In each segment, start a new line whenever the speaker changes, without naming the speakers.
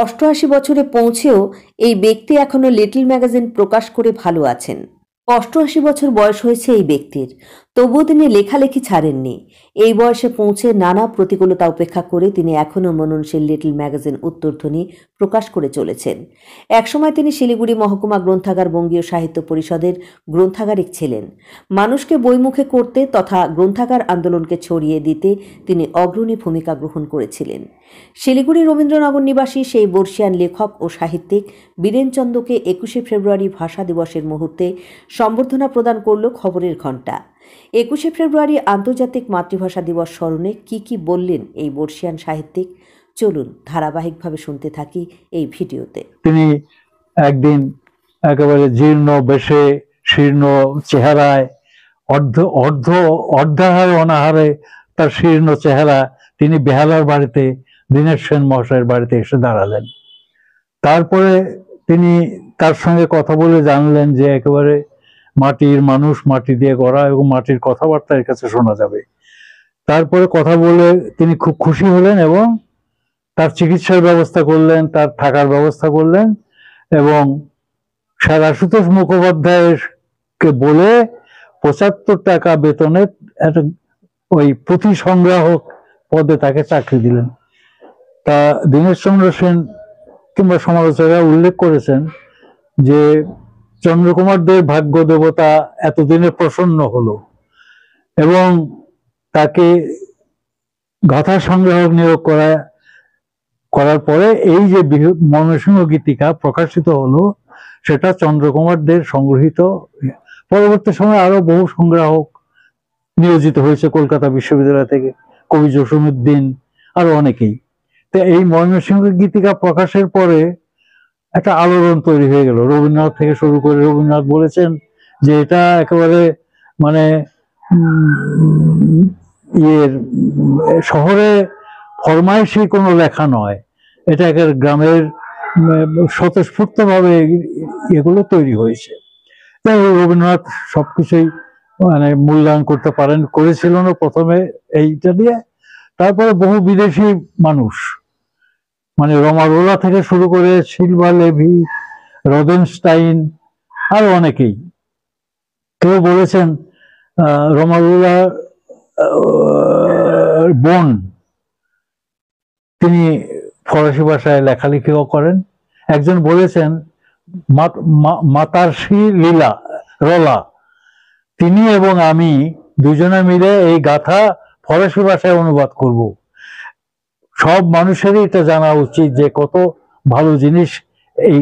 ৮৮ বছরে পৌঁছেও এই ব্যক্তি এখনো লিটল ম্যাগাজিন প্রকাশ করে ভালো আছেন। ৮৮ বছর বয়স হয়েছে এই ব্যক্তির, তবুও তিনি লেখালেখি ছাড়েননি। এই বয়সে পৌঁছে নানা প্রতিকূলতা উপেক্ষা করে তিনি এখনও মননশীল লিটল ম্যাগাজিন উত্তরধ্বনি প্রকাশ করে চলেছেন। একসময় তিনি শিলিগুড়ি মহকুমা গ্রন্থাগার বঙ্গীয় সাহিত্য পরিষদের গ্রন্থাগারিক ছিলেন। মানুষকে বইমুখে করতে তথা গ্রন্থাগার আন্দোলনকে ছড়িয়ে দিতে তিনি অগ্রণী ভূমিকা গ্রহণ করেছিলেন। শিলিগুড়ি রবীন্দ্রনগর নিবাসী সেই বর্ষিয়ান লেখক ও সাহিত্যিক বীরেন চন্দকে ২১শে ফেব্রুয়ারি ভাষা দিবসের মুহূর্তে সম্বর্ধনা প্রদান করল খবরের ঘণ্টা। ২১শে ফেব্রুয়ারি আন্তর্জাতিক মাতৃভাষা দিবস স্মরণে কি বললেন এই বর্ষিয়ান সাহিত্যিক, চলুন ধারাবাহিকভাবে শুনতে থাকি এই ভিডিওতে।
তিনি একদিন একেবারে জীর্ণ বেশে, শীর্ণ চেহারায়, অর্ধাহারে অনাহারে তার শীর্ণ চেহারা তিনি বেহালার বাড়িতে, দীনেশ সেন মহাশয়ের বাড়িতে এসে দাঁড়ালেন। তারপরে তিনি তার সঙ্গে কথা বলে জানলেন যে একেবারে মাটির মানুষ, মাটি দিয়ে গড়া এবং মাটির কথাবার্তা এর কাছে শোনা যাবে। তারপরে কথা বলে তিনি খুব খুশি হলেন এবং তার চিকিৎসার ব্যবস্থা করলেন, তার থাকার ব্যবস্থা করলেন এবং স্যার আশুতোষ মুখোপাধ্যায়কে বলে ৭৫ টাকা বেতনে একটা ওই পুঁথি সংগ্রাহক পদে তাকে চাকরি দিলেন। তা দীনেশচন্দ্র সেন কিংবা সমালোচকরা উল্লেখ করেছেন যে চন্দ্রকুমার দেব ভাগ্য দেবতা এতদিনে প্রসন্ন হলো এবং তাকে গাথা সংগ্রাহক নিয়োগ করার পরে এই যে ময়মনসিংহ গীতিকা প্রকাশিত হলো, সেটা চন্দ্রকুমার দেব সংগৃহীত। পরবর্তী সময় আরো বহু সংগ্রাহক নিয়োজিত হয়েছে কলকাতা বিশ্ববিদ্যালয় থেকে, কবি জসিমউদ্দিন, আরো অনেকেই। তো এই ময়মনসিংহ গীতিকা প্রকাশের পরে একটা আলোড়ন তৈরি হয়ে গেল। রবীন্দ্রনাথ থেকে শুরু করে রবীন্দ্রনাথ বলেছেন যে এটা একেবারে মানে শহরে ফরমাইশি কোনো লেখা নয়, এটা একেবারে গ্রামের স্বতঃস্ফূর্ত ভাবে এগুলো তৈরি হয়েছে। তাই রবীন্দ্রনাথ সবকিছুই মানে মূল্যায়ন করতে করেছিল না প্রথমে এইটা দিয়ে। তারপরে বহু বিদেশি মানুষ, মানে রমারোলা থেকে শুরু করে সিলভা লেভি, রদেনস্টাইন, আরো অনেকেই, কেউ বলেছেন রমারোলা বোন, তিনি ফরাসি ভাষায় লেখালেখিও করেন। একজন বলেছেন মাতার্ষি লীলা রলা, তিনি এবং আমি দুজনে মিলে এই গাথা ফরাসি ভাষায় অনুবাদ করব। সব মানুষেরই এটা জানা উচিত যে কত ভালো জিনিস এই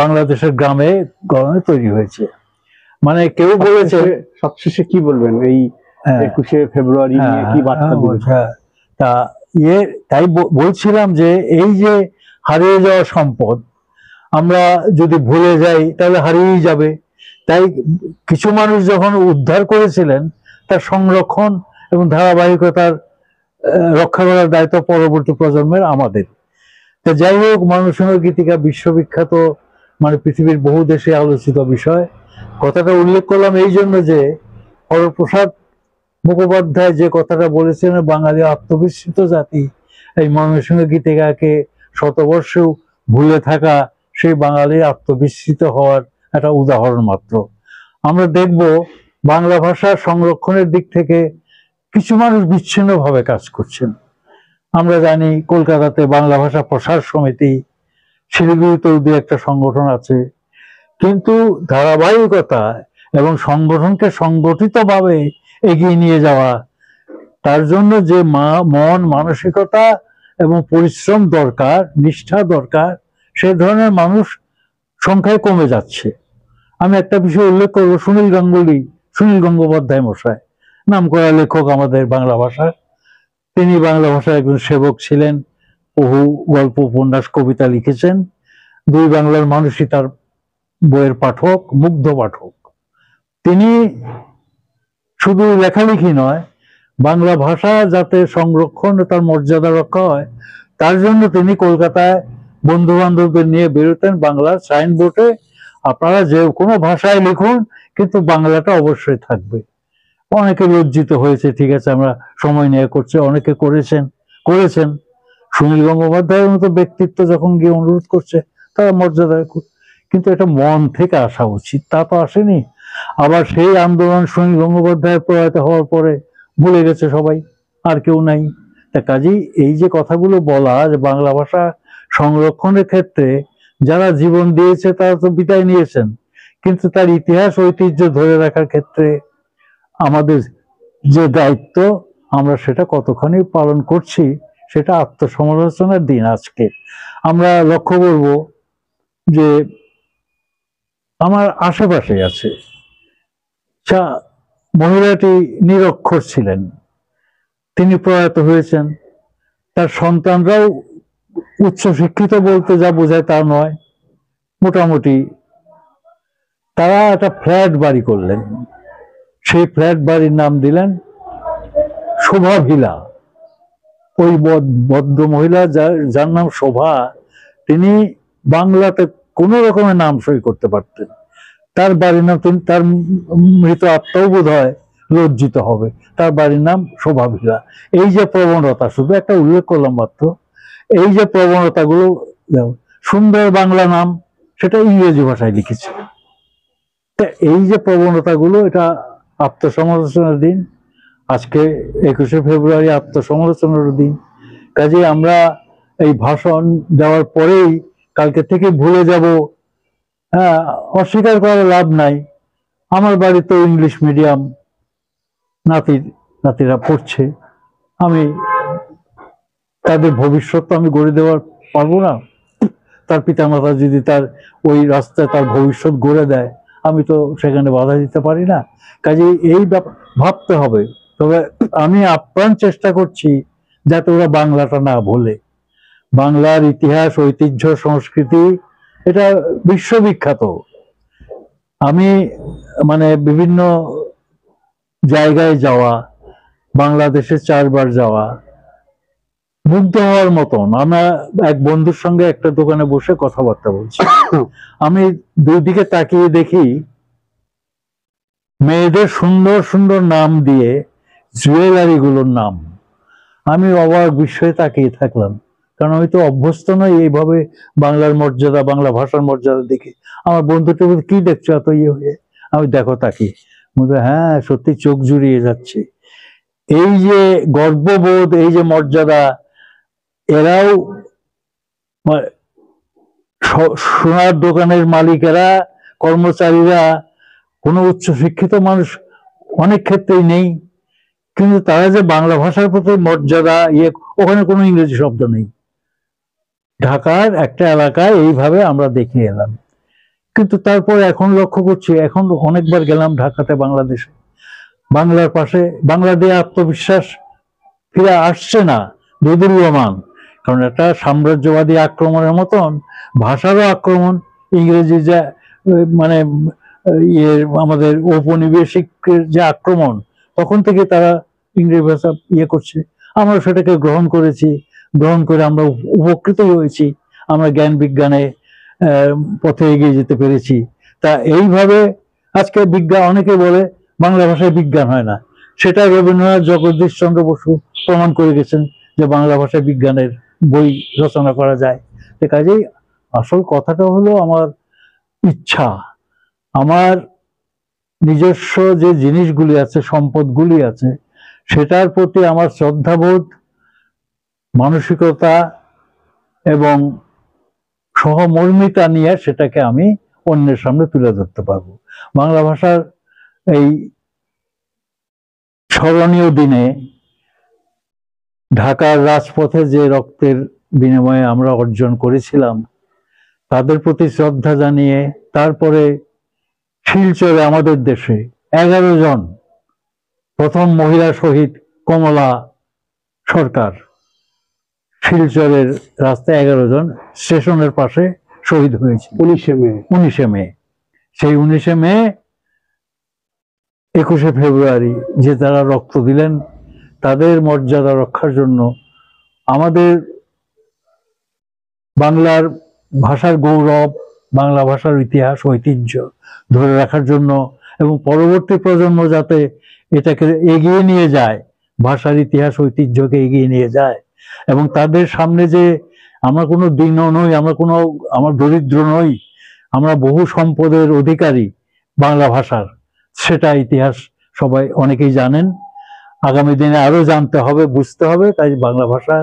বাংলাদেশের গ্রামে গরমে তৈরি হয়েছে। মানে কেউ বলেছে,
সবশেষে কি বলবেন এই ২১শে ফেব্রুয়ারি নিয়ে কি বার্তা দিবেন?
তা তাই বলছিলাম যে এই যে হারিয়ে যাওয়া সম্পদ আমরা যদি ভুলে যাই তাহলে হারিয়েই যাবে। তাই কিছু মানুষ যখন উদ্ধার করেছিলেন, তার সংরক্ষণ এবং ধারাবাহিকতার রক্ষা করার দায়িত্ব পরবর্তী প্রজন্মের আমাদের। তো যাই হোক, ময়মনসিংহ গীতিকা বিশ্ববিখ্যাত, মানে পৃথিবীর বহু দেশে আলোচিত বিষয়। কথাটা উল্লেখ করলাম এই জন্য যে হরপ্রসাদ মুখোপাধ্যায় যে কথাটা বলেছেন, বাঙালি আত্মবিস্মৃত জাতি, এই ময়মনসিংহ গীতিকাকে শতবর্ষেও ভুলে থাকা সেই বাঙালির আত্মবিস্মৃত হওয়ার একটা উদাহরণ মাত্র। আমরা দেখব বাংলা ভাষা সংরক্ষণের দিক থেকে কিছু মানুষ বিচ্ছিন্নভাবে কাজ করছেন। আমরা জানি কলকাতাতে বাংলা ভাষা প্রসার সমিতি, শিলিগুড়িতেও দু একটা সংগঠন আছে, কিন্তু ধারাবাহিকতা এবং সংগঠনকে সংগঠিতভাবে এগিয়ে নিয়ে যাওয়া, তার জন্য যে মন মানসিকতা এবং পরিশ্রম দরকার, নিষ্ঠা দরকার, সে ধরনের মানুষ সংখ্যায় কমে যাচ্ছে। আমি একটা বিষয় উল্লেখ করব, সুনীল গঙ্গোপাধ্যায় মশাই, নামকরা লেখক আমাদের বাংলা ভাষার। তিনি বাংলা ভাষার একজন সেবক ছিলেন, বহু গল্প, উপন্যাস, কবিতা লিখেছেন। দুই বাংলার মানুষই তার বইয়ের পাঠক, মুগ্ধ পাঠক। তিনি শুধু লেখালেখি নয়, বাংলা ভাষা যাতে সংরক্ষণ ও তার মর্যাদা রক্ষা হয়, তার জন্য তিনি কলকাতায় বন্ধু বান্ধবদের নিয়ে বেরোতেন বাংলার সাইনবোর্ডে, আপনারা যে কোনো ভাষায় লিখুন কিন্তু বাংলাটা অবশ্যই থাকবে। অনেকে লজ্জিত হয়েছে, ঠিক আছে আমরা সময় নিয়ে করছি, অনেকে করেছেন। সুনীল গঙ্গোপাধ্যায়ের মতো ব্যক্তিত্ব যখন গিয়ে অনুরোধ করছে, তারা মর্যাদা, কিন্তু এটা মন থেকে আসা উচিত, তা তো আসেনি। আবার সেই আন্দোলন সুনীল গঙ্গোপাধ্যায় প্রয়াত হওয়ার পরে ভুলে গেছে সবাই, আর কেউ নাই। তা কাজেই এই যে কথাগুলো বলা, যে বাংলা ভাষা সংরক্ষণের ক্ষেত্রে যারা জীবন দিয়েছে তারা তো বিদায় নিয়েছেন, কিন্তু তার ইতিহাস ঐতিহ্য ধরে রাখার ক্ষেত্রে আমাদের যে দায়িত্ব, আমরা সেটা কতখানি পালন করছি, সেটা আত্মসমালোচনার দিন আজকে। আমরা লক্ষ্য করব যে আমার আশেপাশে আছে, মহিলাটি নিরক্ষর ছিলেন, তিনি প্রয়াত হয়েছেন। তার সন্তানরাও উচ্চশিক্ষিত বলতে যা বোঝায় তা নয়, মোটামুটি। তারা একটা ফ্ল্যাট বাড়ি করলেন, সেই ফ্ল্যাট বাড়ির নাম দিলেন শোভা ভিলা। ওই বদ্ধ মহিলা যার নাম শোভা, তিনি বাংলাতে কোনো রকমের নাম সই করতে পারতেন। তার বাড়ির নাম, তার মৃত আত্মাও বোধ হয় লজ্জিত হবে, তার বাড়ির নাম শোভা ভিলা। এই যে প্রবণতা, শুধু একটা উল্লেখ করলাম মাত্র, এই যে প্রবণতাগুলো, সুন্দর বাংলা নাম, সেটা ইংরেজি ভাষায় লিখেছে। এই যে প্রবণতাগুলো, এটা আত্মসমালোচনার দিন। আজকে 21শে ফেব্রুয়ারি আত্মসমালোচনার দিন। কাজে আমরা এই ভাষণ দেওয়ার পরেই কালকে থেকে ভুলে যাব, হ্যাঁ, অস্বীকার করে লাভ নাই। আমার বাড়িতে ইংলিশ মিডিয়াম নাতিরা পড়ছে, আমি তাদের ভবিষ্যৎ আমি গড়ে দেওয়ার পারবো না? তার পিতামাতা যদি তার ওই রাস্তায় তার ভবিষ্যৎ গড়ে দেয়, আমি তো সেখানে বাধা দিতে পারি না। কাজে এই ভাবতে হবে। তবে আমি আপ্রাণ চেষ্টা করছি যাতে ওরা বাংলাটা না ভোলে। বাংলার ইতিহাস, ঐতিহ্য, সংস্কৃতি এটা বিশ্ববিখ্যাত। আমি মানে বিভিন্ন জায়গায় যাওয়া, বাংলাদেশে 4 বার যাওয়া, মুগ্ধ হওয়ার মতন। আমরা এক বন্ধুর সঙ্গে একটা দোকানে বসে কথাবার্তা বলছি, আমি দুই দিকে তাকিয়ে দেখি মেয়েদের সুন্দর সুন্দর নাম দিয়ে জুয়েলারি গুলোর নাম। আমি অবাক বিস্ময়ে তাকিয়ে থাকলাম, কারণ আমি তো অভ্যস্ত নই এইভাবে বাংলার মর্যাদা, বাংলা ভাষার মর্যাদা দেখে। আমার বন্ধুটা বলছে, কি দেখছো এত ইয়ে হয়ে? আমি দেখো তাকিয়ে, হ্যাঁ সত্যি চোখ জুড়িয়ে যাচ্ছে। এই যে গর্ববোধ, এই যে মর্যাদা, এরাও সোনার দোকানের মালিকেরা, কর্মচারীরা, কোনো উচ্চ শিক্ষিত মানুষ অনেক ক্ষেত্রেই নেই, কিন্তু তারা যে বাংলা ভাষার প্রতি মর্যাদা, ওখানে কোনো ইংরেজি শব্দ নেই। ঢাকার একটা এলাকায় এইভাবে আমরা দেখে এলাম, কিন্তু তারপর এখন লক্ষ্য করছি, এখন অনেকবার গেলাম ঢাকাতে, বাংলাদেশে, বাংলার পাশে বাংলা দিয়ে আত্মবিশ্বাস ফিরে আসছে না, দোদুল্যমান। কারণ একটা সাম্রাজ্যবাদী আক্রমণের মতন ভাষারও আক্রমণ, ইংরেজি যে মানে আমাদের ঔপনিবেশিক যে আক্রমণ, তখন থেকে তারা ইংরেজি ভাষা করছে। আমরা সেটাকে গ্রহণ করেছি, গ্রহণ করে আমরা উপকৃত হয়েছি, আমরা জ্ঞান বিজ্ঞানে পথে এগিয়ে যেতে পেরেছি। তা এইভাবে আজকে বিজ্ঞান, অনেকে বলে বাংলা ভাষায় বিজ্ঞান হয় না, সেটা রবীন্দ্রনাথ, জগদীশ চন্দ্র বসু প্রমাণ করে গেছেন যে বাংলা ভাষায় বিজ্ঞানের বই রচনা করা যায়। কাজেই আসল কথাটা হলো আমার ইচ্ছা, আমার নিজস্ব যে জিনিসগুলি আছে, সম্পদগুলি আছে, সেটার প্রতি আমার শ্রদ্ধাবোধ, মানসিকতা এবং সহমর্মিতা নিয়ে সেটাকে আমি অন্যের সামনে তুলে ধরতে পারবো। বাংলা ভাষার এই স্মরণীয় দিনে ঢাকার রাজপথে যে রক্তের বিনিময়ে আমরা অর্জন করেছিলাম, তাদের প্রতি শ্রদ্ধা জানিয়ে, তারপরে শিলচরে আমাদের দেশে 11 জন, প্রথম মহিলা শহীদ কমলা সরকার, শিলচরের রাস্তায় 11 জন স্টেশনের পাশে শহীদ হয়েছে 19শে মে। সেই 19শে মে, 21শে ফেব্রুয়ারি যে তারা রক্ত দিলেন, তাদের মর্যাদা রক্ষার জন্য, আমাদের বাংলার ভাষার গৌরব, বাংলা ভাষার ইতিহাস, ঐতিহ্য ধরে রাখার জন্য, এবং পরবর্তী প্রজন্ম যাতে এটাকে এগিয়ে নিয়ে যায়, ভাষার ইতিহাস ঐতিহ্যকে এগিয়ে নিয়ে যায়, এবং তাদের সামনে যে আমরা কোনো দীন নই, আমরা দরিদ্র নই, আমরা বহু সম্পদের অধিকারী বাংলা ভাষার, সেটা ইতিহাস সবাই অনেকেই জানেন। আগামী দিনে আরো জানতে হবে, বুঝতে হবে। তাই বাংলা ভাষা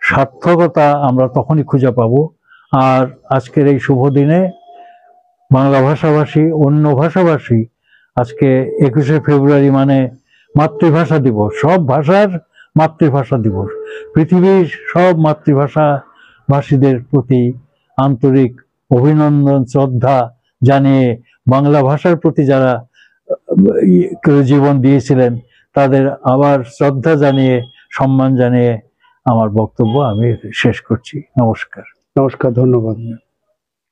সার্থকতা আমরা তখনই খুঁজে পাবো। আর আজকের এই শুভ দিনে বাংলা ভাষাভাষী, অন্য ভাষাভাষী, আজকে 21শে ফেব্রুয়ারি মানে মাতৃভাষা দিবস, সব ভাষার মাতৃভাষা দিবস। পৃথিবীর সব মাতৃভাষা ভাষীদের প্রতি আন্তরিক অভিনন্দন, শ্রদ্ধা জানিয়ে বাংলা ভাষার প্রতি যারা জীবন দিয়েছিলেন তাদের আবার শ্রদ্ধা জানিয়ে, সম্মান জানিয়ে আমার বক্তব্য আমি শেষ করছি। নমস্কার।
নমস্কার, ধন্যবাদ।